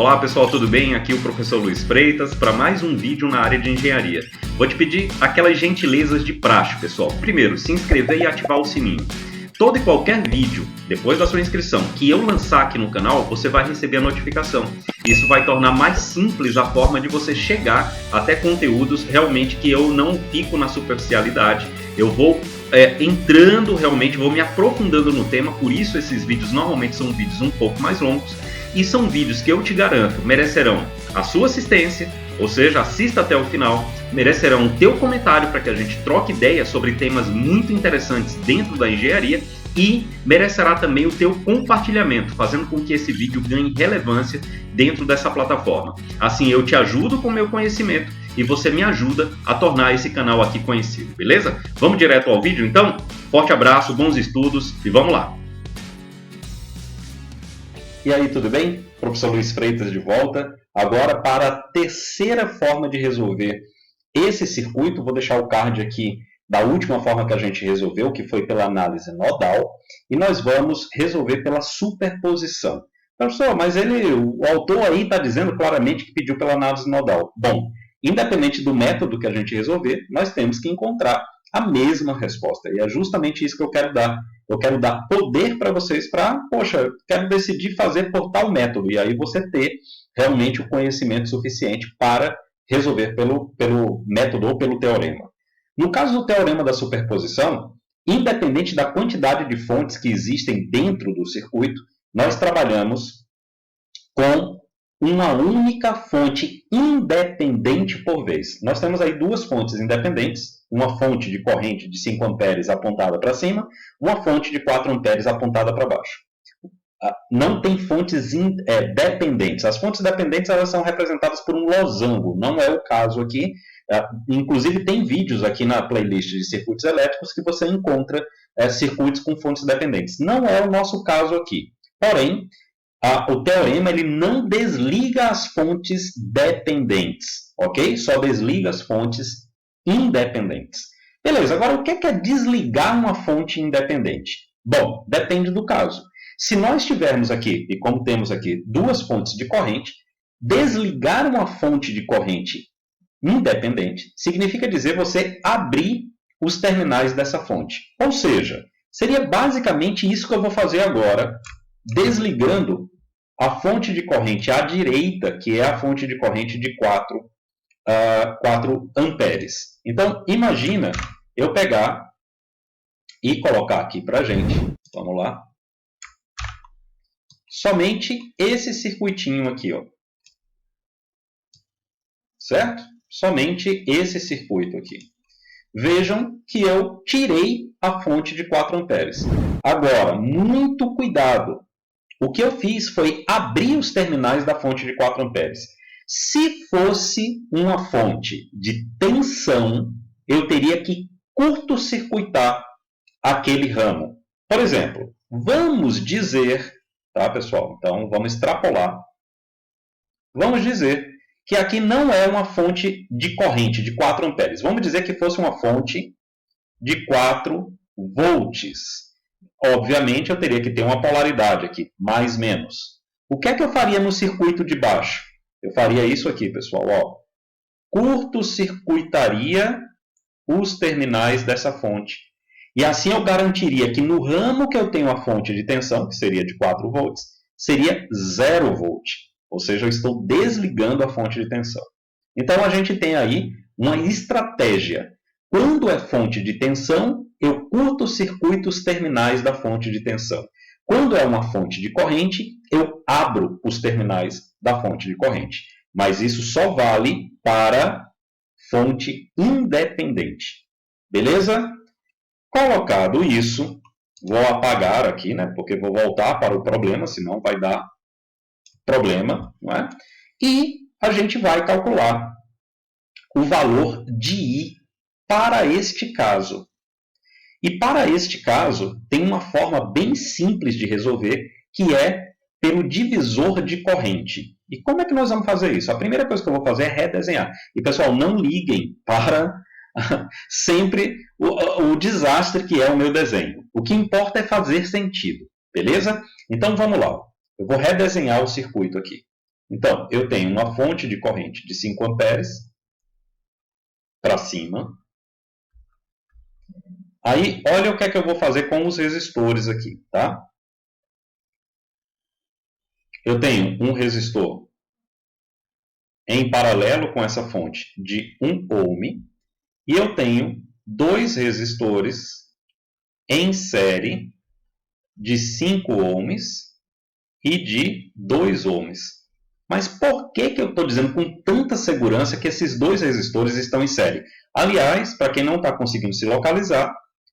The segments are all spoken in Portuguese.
Olá pessoal, tudo bem? Aqui é o professor Luiz Freitas para mais um vídeo na área de engenharia. Vou te pedir aquelas gentilezas de praxe, pessoal. Primeiro, se inscrever e ativar o sininho. Todo e qualquer vídeo, depois da sua inscrição, que eu lançar aqui no canal, você vai receber a notificação. Isso vai tornar mais simples a forma de você chegar até conteúdos realmente que eu não fico na superficialidade. Eu vou entrando realmente, vou me aprofundando no tema, por isso esses vídeos normalmente são vídeos um pouco mais longos. E são vídeos que eu te garanto merecerão a sua assistência, ou seja, assista até o final, merecerão o teu comentário para que a gente troque ideias sobre temas muito interessantes dentro da engenharia e merecerá também o teu compartilhamento, fazendo com que esse vídeo ganhe relevância dentro dessa plataforma. Assim eu te ajudo com o meu conhecimento e você me ajuda a tornar esse canal aqui conhecido, beleza? Vamos direto ao vídeo então? Forte abraço, bons estudos e vamos lá! E aí, tudo bem? Professor Luiz Freitas de volta. Agora para a terceira forma de resolver esse circuito, vou deixar o card aqui da última forma que a gente resolveu, que foi pela análise nodal, e nós vamos resolver pela superposição. Professor, mas o autor aí está dizendo claramente que pediu pela análise nodal. Bom, independente do método que a gente resolver, nós temos que encontrar a mesma resposta. E é justamente isso que eu quero dar. Eu quero dar poder para vocês para, quero decidir fazer por tal método. E aí você ter realmente o conhecimento suficiente para resolver pelo método ou pelo teorema. No caso do teorema da superposição, independente da quantidade de fontes que existem dentro do circuito, nós trabalhamos com uma única fonte independente por vez. Nós temos aí duas fontes independentes, uma fonte de corrente de 5 amperes apontada para cima, uma fonte de 4 amperes apontada para baixo. Não tem fontes dependentes. As fontes dependentes elas são representadas por um losango, não é o caso aqui. Inclusive tem vídeos aqui na playlist de circuitos elétricos que você encontra circuitos com fontes dependentes. Não é o nosso caso aqui. Porém, o teorema ele não desliga as fontes dependentes, ok? Só desliga as fontes independentes. Beleza, agora o que é desligar uma fonte independente? Bom, depende do caso. Se nós tivermos aqui, e como temos aqui, duas fontes de corrente, desligar uma fonte de corrente independente significa dizer você abrir os terminais dessa fonte. Ou seja, seria basicamente isso que eu vou fazer agora, desligando a fonte de corrente à direita, que é a fonte de corrente de 4 amperes. Então, imagina eu pegar e colocar aqui para a gente, vamos lá, somente esse circuitinho aqui, ó. Certo? Somente esse circuito aqui. Vejam que eu tirei a fonte de 4 amperes. Agora, muito cuidado. O que eu fiz foi abrir os terminais da fonte de 4 amperes. Se fosse uma fonte de tensão, eu teria que curto-circuitar aquele ramo. Por exemplo, vamos dizer, tá, pessoal? Então, vamos extrapolar. Vamos dizer que aqui não é uma fonte de corrente de 4 amperes. Vamos dizer que fosse uma fonte de 4 volts. Obviamente, eu teria que ter uma polaridade aqui, mais menos. O que é que eu faria no circuito de baixo? Eu faria isso aqui, pessoal. Ó. Curto-circuitaria os terminais dessa fonte. E assim eu garantiria que no ramo que eu tenho a fonte de tensão, que seria de 4 volts, seria 0 volt. Ou seja, eu estou desligando a fonte de tensão. Então, a gente tem aí uma estratégia. Quando é fonte de tensão, eu curto-circuito os terminais da fonte de tensão. Quando é uma fonte de corrente, eu abro os terminais da fonte de corrente. Mas isso só vale para fonte independente. Beleza? Colocado isso, vou apagar aqui, né? Porque vou voltar para o problema, senão vai dar problema, não é? E a gente vai calcular o valor de I para este caso. E para este caso, tem uma forma bem simples de resolver, que é pelo divisor de corrente. E como é que nós vamos fazer isso? A primeira coisa que eu vou fazer é redesenhar. E, pessoal, não liguem para sempre o desastre que é o meu desenho. O que importa é fazer sentido, beleza? Então, vamos lá. Eu vou redesenhar o circuito aqui. Então, eu tenho uma fonte de corrente de 5 amperes para cima. Aí, olha o que é que eu vou fazer com os resistores aqui, tá? Eu tenho um resistor em paralelo com essa fonte de 1 ohm e eu tenho 2 resistores em série de 5 ohms e de 2 ohms. Mas por que eu estou dizendo com tanta segurança que esses 2 resistores estão em série? Aliás, para quem não está conseguindo se localizar,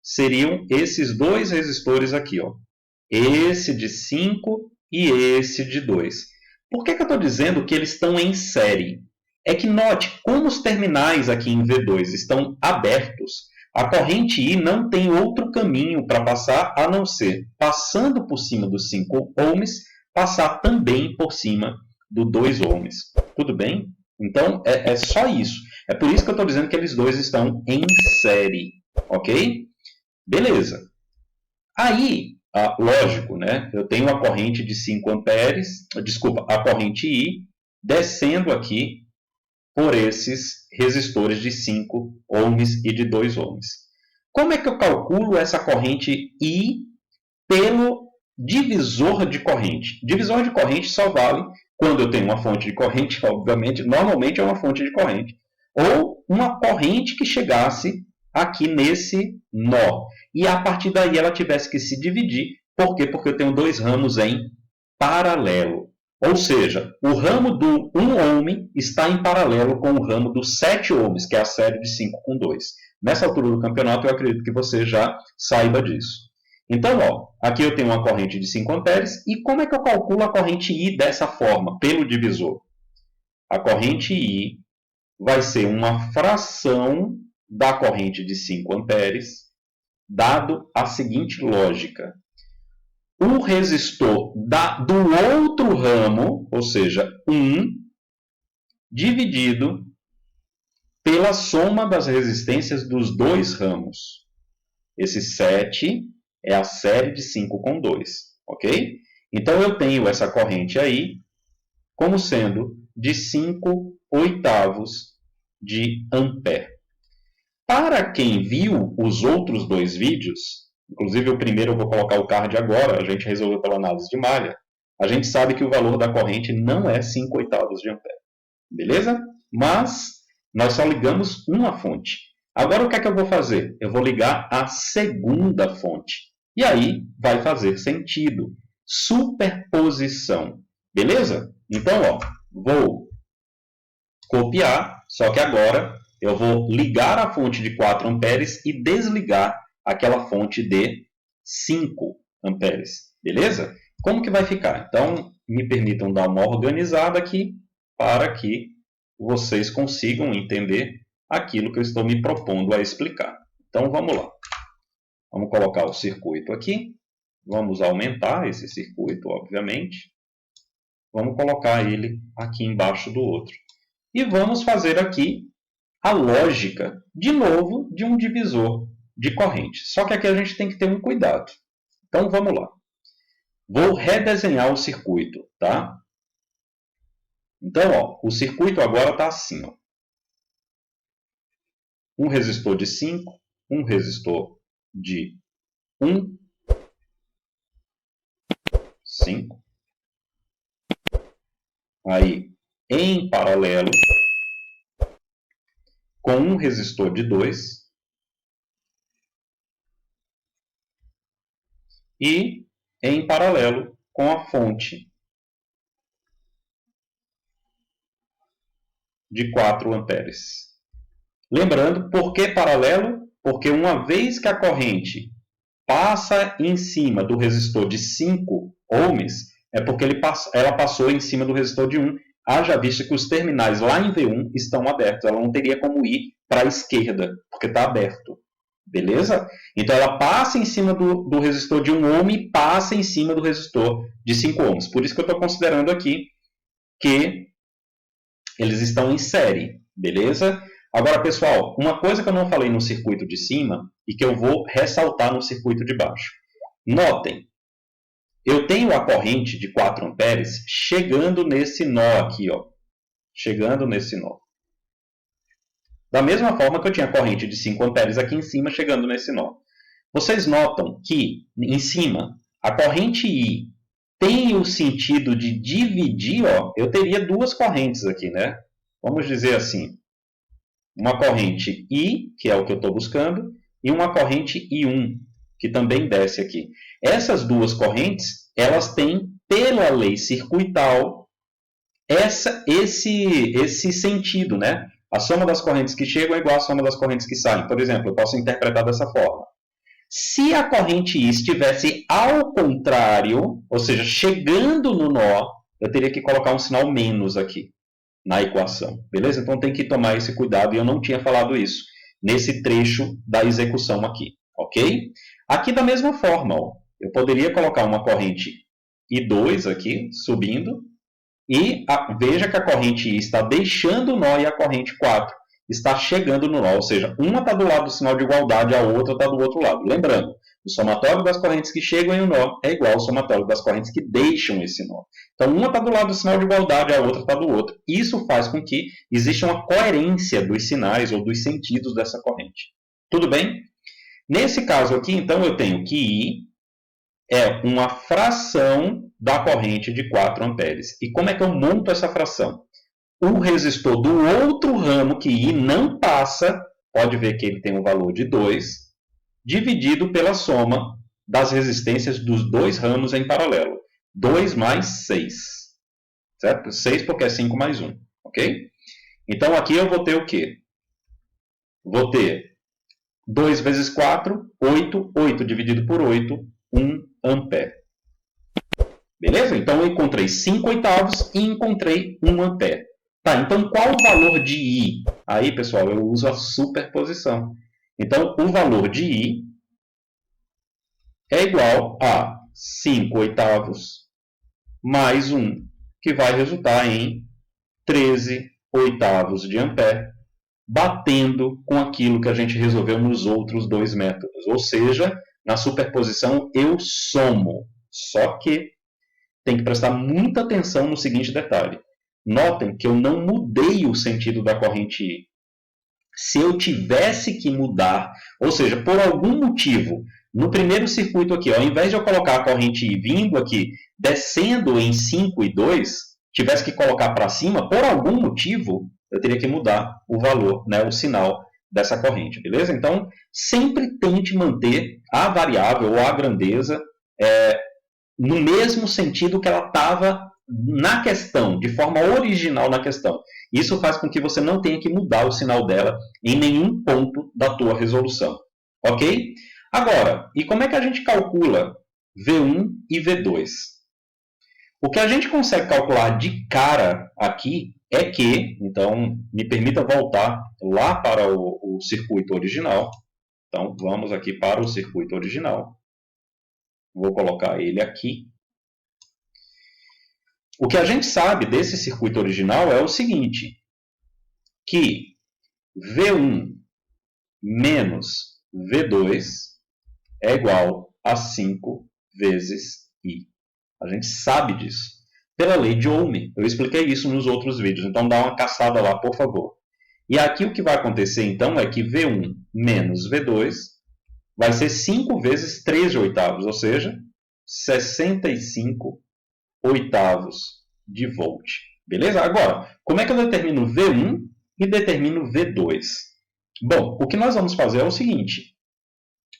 seriam esses 2 resistores aqui, ó. Esse de 5 e esse de 2. Por que eu estou dizendo que eles estão em série? É que note, como os terminais aqui em V2 estão abertos, a corrente I não tem outro caminho para passar a não ser passando por cima dos 5 ohms, passar também por cima do 2 ohms. Tudo bem? Então, é só isso. É por isso que eu estou dizendo que eles dois estão em série. Ok? Beleza. Aí, lógico, né? Eu tenho a corrente de 5 amperes, desculpa, a corrente I, descendo aqui por esses resistores de 5 ohms e de 2 ohms. Como é que eu calculo essa corrente I pelo divisor de corrente? Divisor de corrente só vale quando eu tenho uma fonte de corrente, obviamente, normalmente é uma fonte de corrente, ou uma corrente que chegasse aqui nesse nó. E a partir daí ela tivesse que se dividir. Por quê? Porque eu tenho 2 ramos em paralelo. Ou seja, o ramo do 1 ohm está em paralelo com o ramo dos 7 ohms, que é a série de 5 com 2. Nessa altura do campeonato, eu acredito que você já saiba disso. Então, ó, aqui eu tenho uma corrente de 5 amperes. E como é que eu calculo a corrente I dessa forma, pelo divisor? A corrente I vai ser uma fração da corrente de 5 amperes, dado a seguinte lógica. O resistor do outro ramo, ou seja, 1, dividido pela soma das resistências dos 2 ramos. Esse 7 é a série de 5 com 2, ok? Então, eu tenho essa corrente aí como sendo de 5 oitavos de ampere. Para quem viu os outros 2 vídeos, inclusive o primeiro eu vou colocar o card agora, a gente resolveu pela análise de malha, a gente sabe que o valor da corrente não é 5 oitavos de ampere. Beleza? Mas nós só ligamos uma fonte. Agora o que é que eu vou fazer? Eu vou ligar a segunda fonte. E aí vai fazer sentido. Superposição. Beleza? Então, ó, vou copiar, só que agora eu vou ligar a fonte de 4 amperes e desligar aquela fonte de 5 amperes. Beleza? Como que vai ficar? Então, me permitam dar uma organizada aqui para que vocês consigam entender aquilo que eu estou me propondo a explicar. Então, vamos lá. Vamos colocar o circuito aqui. Vamos aumentar esse circuito, obviamente. Vamos colocar ele aqui embaixo do outro. E vamos fazer aqui a lógica, de novo, de um divisor de corrente. Só que aqui a gente tem que ter um cuidado. Então, vamos lá. Vou redesenhar o circuito, tá? Então, ó, o circuito agora está assim. Ó. Um resistor de 5, um resistor de 1, 5. Aí, em paralelo, com um resistor de 2 e em paralelo com a fonte de 4 amperes. Lembrando, por que paralelo? Porque uma vez que a corrente passa em cima do resistor de 5 ohms, é porque ela passou em cima do resistor de 1, haja vista que os terminais lá em V1 estão abertos. Ela não teria como ir para a esquerda, porque está aberto. Beleza? Então, ela passa em cima do resistor de 1 ohm e passa em cima do resistor de 5 ohms. Por isso que eu estou considerando aqui que eles estão em série. Beleza? Agora, pessoal, uma coisa que eu não falei no circuito de cima e que eu vou ressaltar no circuito de baixo. Notem, eu tenho a corrente de 4 amperes chegando nesse nó aqui, ó. Chegando nesse nó. Da mesma forma que eu tinha a corrente de 5 amperes aqui em cima chegando nesse nó. Vocês notam que, em cima, a corrente I tem o sentido de dividir, ó, eu teria duas correntes aqui, né? Vamos dizer assim, uma corrente I, que é o que eu estou buscando, e uma corrente I1, que também desce aqui. Essas duas correntes, elas têm, pela lei circuital, esse sentido, né? A soma das correntes que chegam é igual à soma das correntes que saem. Por exemplo, eu posso interpretar dessa forma. Se a corrente I estivesse ao contrário, ou seja, chegando no nó, eu teria que colocar um sinal menos aqui na equação, beleza? Então tem que tomar esse cuidado, e eu não tinha falado isso nesse trecho da execução aqui, ok? Aqui da mesma forma, ó, eu poderia colocar uma corrente I2 aqui, subindo, e veja que a corrente I está deixando o nó e a corrente 4 está chegando no nó, ou seja, uma está do lado do sinal de igualdade, a outra está do outro lado. Lembrando, o somatório das correntes que chegam em um nó é igual ao somatório das correntes que deixam esse nó. Então, uma está do lado do sinal de igualdade, a outra está do outro. Isso faz com que exista uma coerência dos sinais ou dos sentidos dessa corrente. Tudo bem? Nesse caso aqui, então, eu tenho que I é uma fração da corrente de 4 amperes. E como é que eu monto essa fração? O resistor do outro ramo que I não passa, pode ver que ele tem um valor de 2, dividido pela soma das resistências dos dois ramos em paralelo. 2 mais 6. Certo? 6 porque é 5 mais 1. Ok? Então aqui eu vou ter o quê? Vou ter 2 vezes 4, 8. 8 dividido por 8, 1 ampere. Beleza? Então eu encontrei 5 oitavos e encontrei 1 ampere. Tá, então qual o valor de I? Aí, pessoal, eu uso a superposição. Então, o valor de I é igual a 5 oitavos mais 1, que vai resultar em 13 oitavos de ampere, batendo com aquilo que a gente resolveu nos outros dois métodos. Ou seja, na superposição eu somo. Só que tem que prestar muita atenção no seguinte detalhe. Notem que eu não mudei o sentido da corrente I. Se eu tivesse que mudar, ou seja, por algum motivo, no primeiro circuito aqui, ao invés de eu colocar a corrente I vindo aqui, descendo em 5 e 2, tivesse que colocar para cima, por algum motivo, eu teria que mudar o valor, né, o sinal dessa corrente, beleza? Então, sempre tente manter a variável ou a grandeza no mesmo sentido que ela estava na questão, de forma original na questão. Isso faz com que você não tenha que mudar o sinal dela em nenhum ponto da tua resolução. Ok? Agora, e como é que a gente calcula V1 e V2? O que a gente consegue calcular de cara aqui é que, então, me permita voltar lá para o circuito original. Então, vamos aqui para o circuito original. Vou colocar ele aqui. O que a gente sabe desse circuito original é o seguinte, que V1 menos V2 é igual a 5 vezes I. A gente sabe disso. Pela lei de Ohm. Eu expliquei isso nos outros vídeos, então dá uma caçada lá, por favor. E aqui o que vai acontecer, então, é que V1 menos V2 vai ser 5 vezes 13 oitavos, ou seja, 65 oitavos de volt. Beleza? Agora, como é que eu determino V1 e determino V2? Bom, o que nós vamos fazer é o seguinte.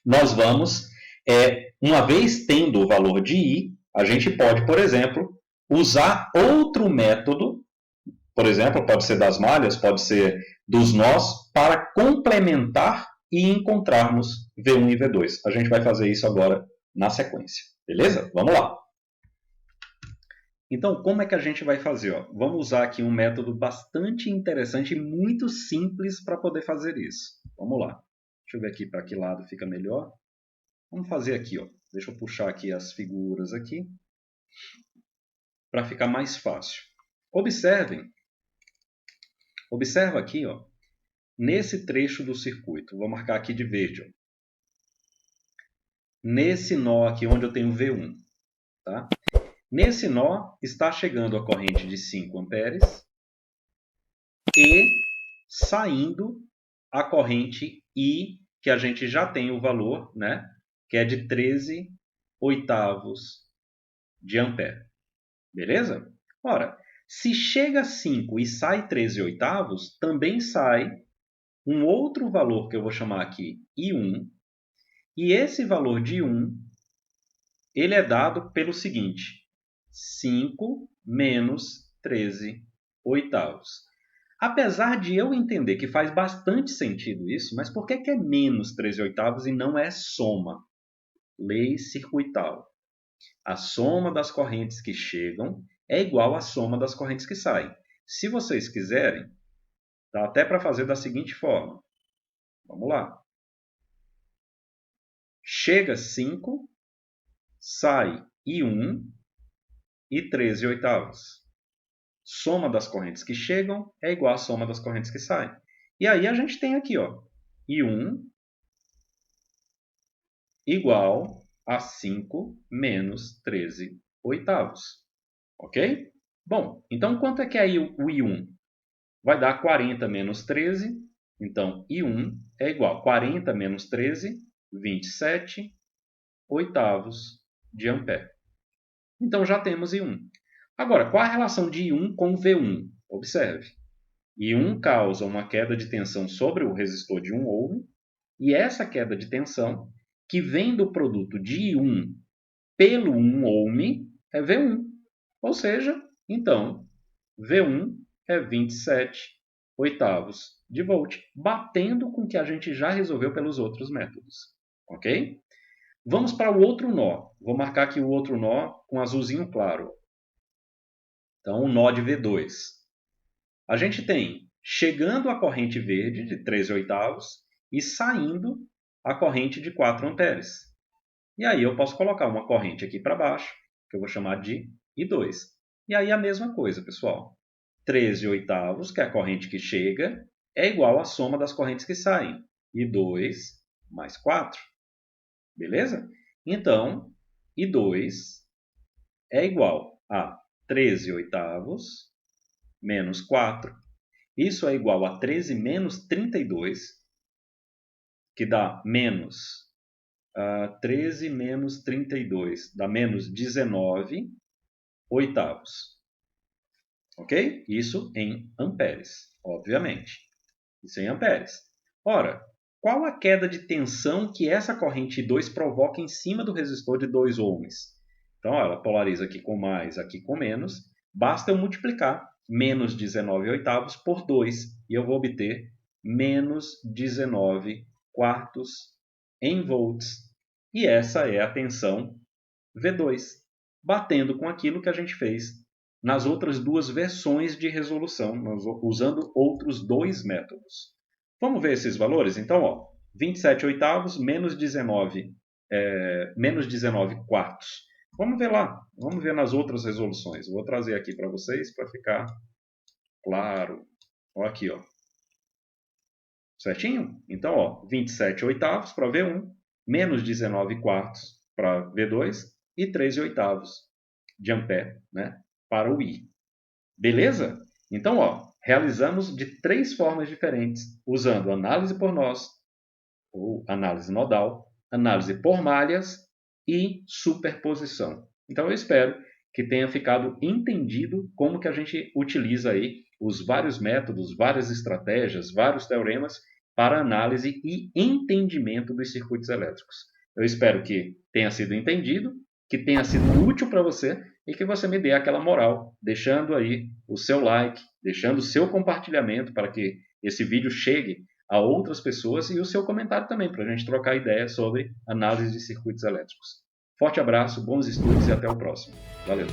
Nós vamos, uma vez tendo o valor de I, a gente pode, por exemplo, usar outro método, por exemplo, pode ser das malhas, pode ser dos nós, para complementar e encontrarmos V1 e V2. A gente vai fazer isso agora na sequência. Beleza? Vamos lá. Então, como é que a gente vai fazer? Ó? Vamos usar aqui um método bastante interessante e muito simples para poder fazer isso. Vamos lá. Deixa eu ver aqui para que lado fica melhor. Vamos fazer aqui. Ó. Deixa eu puxar aqui as figuras aqui para ficar mais fácil. Observem. Observa aqui, ó, nesse trecho do circuito. Vou marcar aqui de verde. Ó. Nesse nó aqui onde eu tenho V1. Tá? Nesse nó está chegando a corrente de 5 amperes e saindo a corrente I, que a gente já tem o valor, né? Que é de 13 oitavos de ampere. Beleza? Ora, se chega a 5 e sai 13 oitavos, também sai um outro valor que eu vou chamar aqui I1. E esse valor de 1, ele é dado pelo seguinte: 5 menos 13 oitavos. Apesar de eu entender que faz bastante sentido isso, mas por que é menos 13 oitavos e não é soma? Lei circuital. A soma das correntes que chegam é igual à soma das correntes que saem. Se vocês quiserem, dá até para fazer da seguinte forma. Vamos lá. Chega 5, sai I1 e 13 oitavos. Soma das correntes que chegam é igual à soma das correntes que saem. E aí a gente tem aqui, ó, I1 igual a 5 menos 13 oitavos. Ok? Bom, então quanto é que é o I1? Vai dar 40 menos 13. Então, I1 é igual a 40 menos 13, 27 oitavos de ampere. Então, já temos I1. Agora, qual a relação de I1 com V1? Observe. I1 causa uma queda de tensão sobre o resistor de 1 ohm, e essa queda de tensão, que vem do produto de I1 pelo 1 ohm, é V1. Ou seja, então, V1 é 27 oitavos de volt, batendo com o que a gente já resolveu pelos outros métodos. Ok? Vamos para o outro nó. Vou marcar aqui o outro nó com azulzinho claro. Então, o nó de V2. A gente tem chegando a corrente verde de 13 oitavos e saindo a corrente de 4 amperes. E aí eu posso colocar uma corrente aqui para baixo, que eu vou chamar de I2. E aí a mesma coisa, pessoal. 13 oitavos, que é a corrente que chega, é igual à soma das correntes que saem. I2 mais 4. Beleza? Então, I2 é igual a 13 oitavos menos 4. Isso é igual a 13 menos 32, que dá menos 13 menos 32, dá menos 19 oitavos. Ok? Isso em amperes, obviamente. Isso em amperes. Ora, qual a queda de tensão que essa corrente 2 provoca em cima do resistor de 2 ohms? Então, ela polariza aqui com mais, aqui com menos. Basta eu multiplicar menos 19 oitavos por 2 e eu vou obter menos 19 quartos em volts. E essa é a tensão V2, batendo com aquilo que a gente fez nas outras duas versões de resolução, usando outros dois métodos. Vamos ver esses valores? Então, ó, 27 oitavos menos 19 quartos. Vamos ver lá, vamos ver nas outras resoluções. Eu vou trazer aqui para vocês para ficar claro. Ó, aqui, ó. Certinho? Então, ó, 27 oitavos para V1, menos 19 quartos para V2 e 13 oitavos de ampere, né, para o I. Beleza? Então, ó, realizamos de 3 formas diferentes, usando análise por nós, ou análise nodal, análise por malhas e superposição. Então, eu espero que tenha ficado entendido como que a gente utiliza aí os vários métodos, várias estratégias, vários teoremas para análise e entendimento dos circuitos elétricos. Eu espero que tenha sido entendido, que tenha sido útil para você e que você me dê aquela moral, deixando aí o seu like, deixando o seu compartilhamento para que esse vídeo chegue a outras pessoas e o seu comentário também, para a gente trocar ideias sobre análise de circuitos elétricos. Forte abraço, bons estudos e até o próximo. Valeu!